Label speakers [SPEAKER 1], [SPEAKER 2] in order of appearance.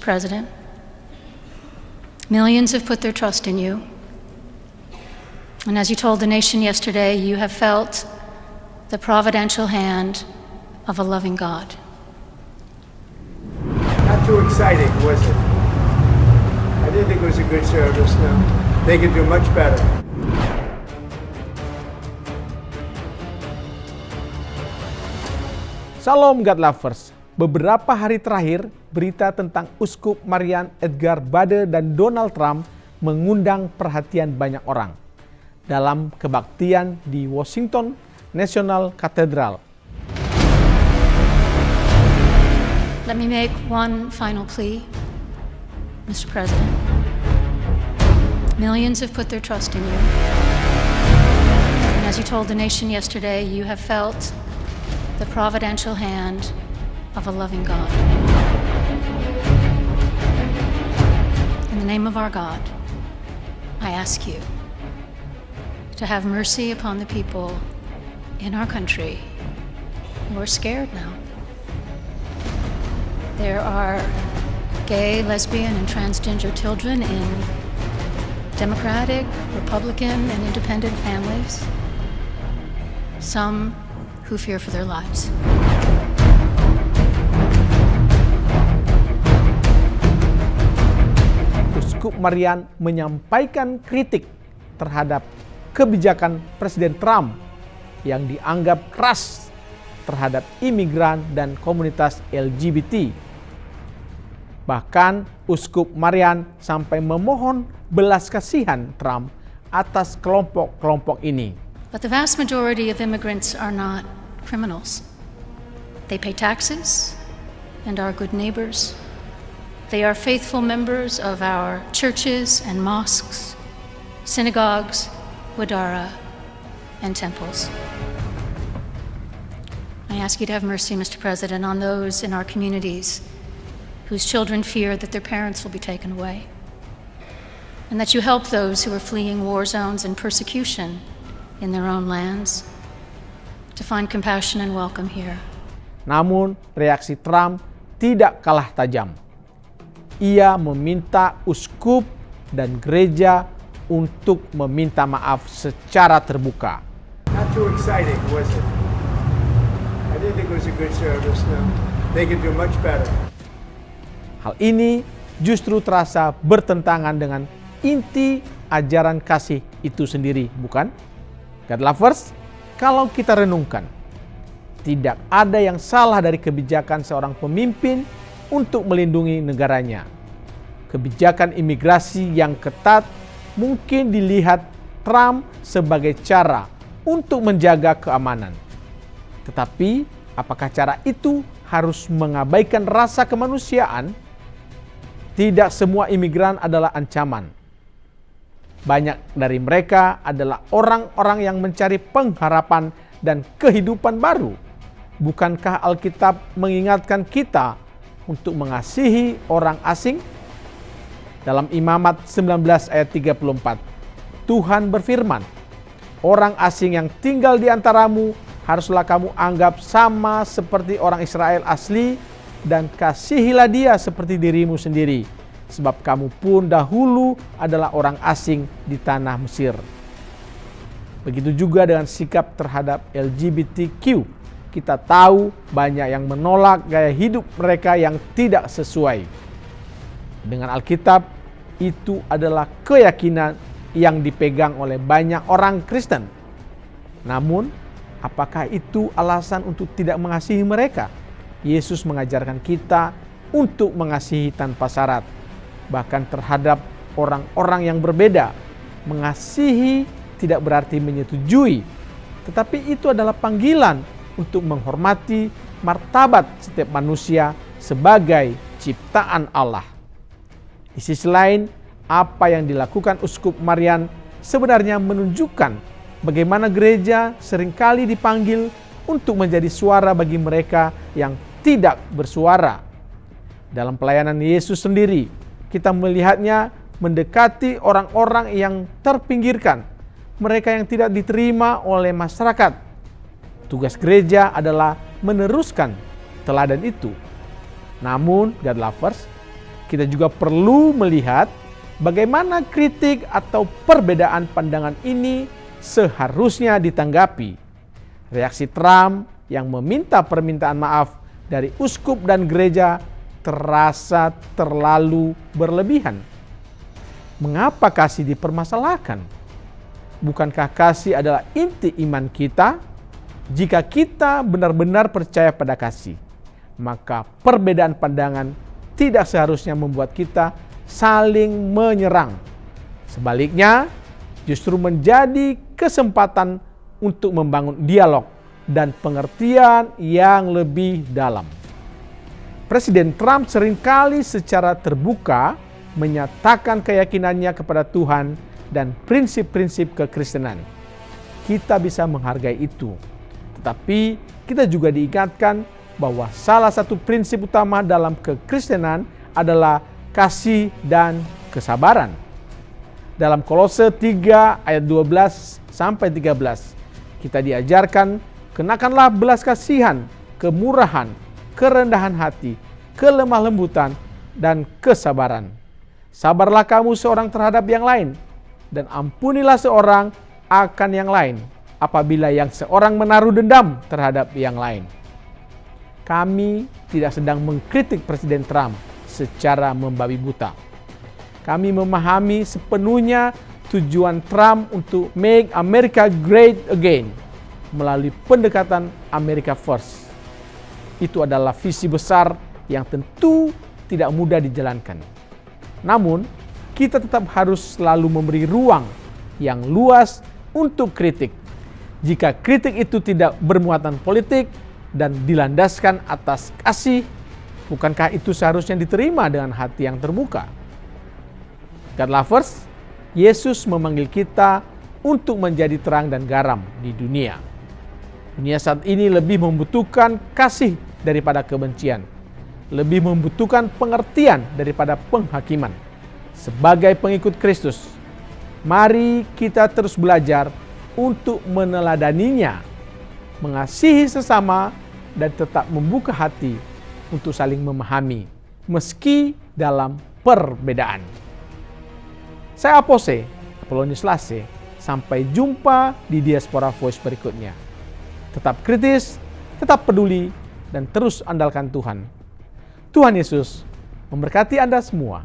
[SPEAKER 1] President, millions have put their trust in you. And as you told the nation yesterday, you have felt the providential hand of a loving God.
[SPEAKER 2] Not too exciting, was it? I didn't think it was a good service, no. They could do much better.
[SPEAKER 3] Shalom God Lovers. Beberapa hari terakhir, berita tentang Uskup Marian Edgar Bade dan Donald Trump mengundang perhatian banyak orang dalam kebaktian di Washington National Cathedral.
[SPEAKER 1] Let me make one final plea, Mr. President. Millions have put their trust in you. And as you told the nation yesterday, you have felt the providential hand of a loving God. In the name of our God, I ask you to have mercy upon the people in our country who are scared now. There are gay, lesbian, and transgender children in Democratic, Republican, and independent families, some who fear for their lives.
[SPEAKER 3] Uskup Marian menyampaikan kritik terhadap kebijakan Presiden Trump yang dianggap keras terhadap imigran dan komunitas LGBT. Bahkan Uskup Marian sampai memohon belas kasihan Trump atas kelompok-kelompok ini.
[SPEAKER 1] But the vast majority of immigrants are not criminals. They pay taxes and are good neighbors. They are faithful members of our churches and mosques, synagogues, wadara, and temples. I ask you to have mercy, Mr. President, on those in our communities whose children fear that their parents will be taken away, and that you help those who are fleeing war zones and persecution in their own lands to find compassion and welcome here.
[SPEAKER 3] Namun, reaksi Trump tidak kalah tajam. Ia meminta uskup dan gereja untuk meminta maaf secara terbuka.
[SPEAKER 2] Not too exciting, was it? I didn't think it was a good service, no. They could do much better.
[SPEAKER 3] Hal ini justru terasa bertentangan dengan inti ajaran kasih itu sendiri, bukan? God Lovers, kalau kita renungkan, tidak ada yang salah dari kebijakan seorang pemimpin untuk melindungi negaranya. Kebijakan imigrasi yang ketat mungkin dilihat Trump sebagai cara untuk menjaga keamanan. Tetapi, apakah cara itu harus mengabaikan rasa kemanusiaan? Tidak semua imigran adalah ancaman. Banyak dari mereka adalah orang-orang yang mencari pengharapan dan kehidupan baru. Bukankah Alkitab mengingatkan kita untuk mengasihi orang asing? Dalam Imamat 19 ayat 34, Tuhan berfirman, orang asing yang tinggal di antaramu haruslah kamu anggap sama seperti orang Israel asli, dan kasihilah dia seperti dirimu sendiri, sebab kamu pun dahulu adalah orang asing di tanah Mesir. Begitu juga dengan sikap terhadap LGBTQ. Kita tahu banyak yang menolak gaya hidup mereka yang tidak sesuai. Dengan Alkitab, itu adalah keyakinan yang dipegang oleh banyak orang Kristen. Namun, apakah itu alasan untuk tidak mengasihi mereka? Yesus mengajarkan kita untuk mengasihi tanpa syarat, bahkan terhadap orang-orang yang berbeda. Mengasihi tidak berarti menyetujui, tetapi itu adalah panggilan untuk menghormati martabat setiap manusia sebagai ciptaan Allah. Di sisi lain, apa yang dilakukan Uskup Marian sebenarnya menunjukkan bagaimana gereja seringkali dipanggil untuk menjadi suara bagi mereka yang tidak bersuara. Dalam pelayanan Yesus sendiri, kita melihatnya mendekati orang-orang yang terpinggirkan, mereka yang tidak diterima oleh masyarakat. Tugas gereja adalah meneruskan teladan itu. Namun, God Lovers, kita juga perlu melihat bagaimana kritik atau perbedaan pandangan ini seharusnya ditanggapi. Reaksi Trump yang meminta permintaan maaf dari uskup dan gereja terasa terlalu berlebihan. Mengapa kasih dipermasalahkan? Bukankah kasih adalah inti iman kita? Jika kita benar-benar percaya pada kasih, maka perbedaan pandangan tidak seharusnya membuat kita saling menyerang. Sebaliknya, justru menjadi kesempatan untuk membangun dialog dan pengertian yang lebih dalam. Presiden Trump seringkali secara terbuka menyatakan keyakinannya kepada Tuhan dan prinsip-prinsip kekristenan. Kita bisa menghargai itu, tetapi kita juga diingatkan bahwa salah satu prinsip utama dalam kekristenan adalah kasih dan kesabaran. Dalam Kolose 3 ayat 12 sampai 13, kita diajarkan, kenakanlah belas kasihan, kemurahan, kerendahan hati, kelemah lembutan, dan kesabaran. Sabarlah kamu seorang terhadap yang lain, dan ampunilah seorang akan yang lain, apabila yang seorang menaruh dendam terhadap yang lain. Kami tidak sedang mengkritik Presiden Trump secara membabi buta. Kami memahami sepenuhnya tujuan Trump untuk Make America Great Again melalui pendekatan America First. Itu adalah visi besar yang tentu tidak mudah dijalankan. Namun, kita tetap harus selalu memberi ruang yang luas untuk kritik. Jika kritik itu tidak bermuatan politik dan dilandaskan atas kasih, bukankah itu seharusnya diterima dengan hati yang terbuka? God lovers, Yesus memanggil kita untuk menjadi terang dan garam di dunia. Dunia saat ini lebih membutuhkan kasih daripada kebencian, lebih membutuhkan pengertian daripada penghakiman. Sebagai pengikut Kristus, mari kita terus belajar untuk meneladaninya, mengasihi sesama, dan tetap membuka hati untuk saling memahami, meski dalam perbedaan. Saya Apose, Apolonius Lase, sampai jumpa di Diaspora Voice berikutnya. Tetap kritis, tetap peduli, dan terus andalkan Tuhan. Tuhan Yesus memberkati Anda semua.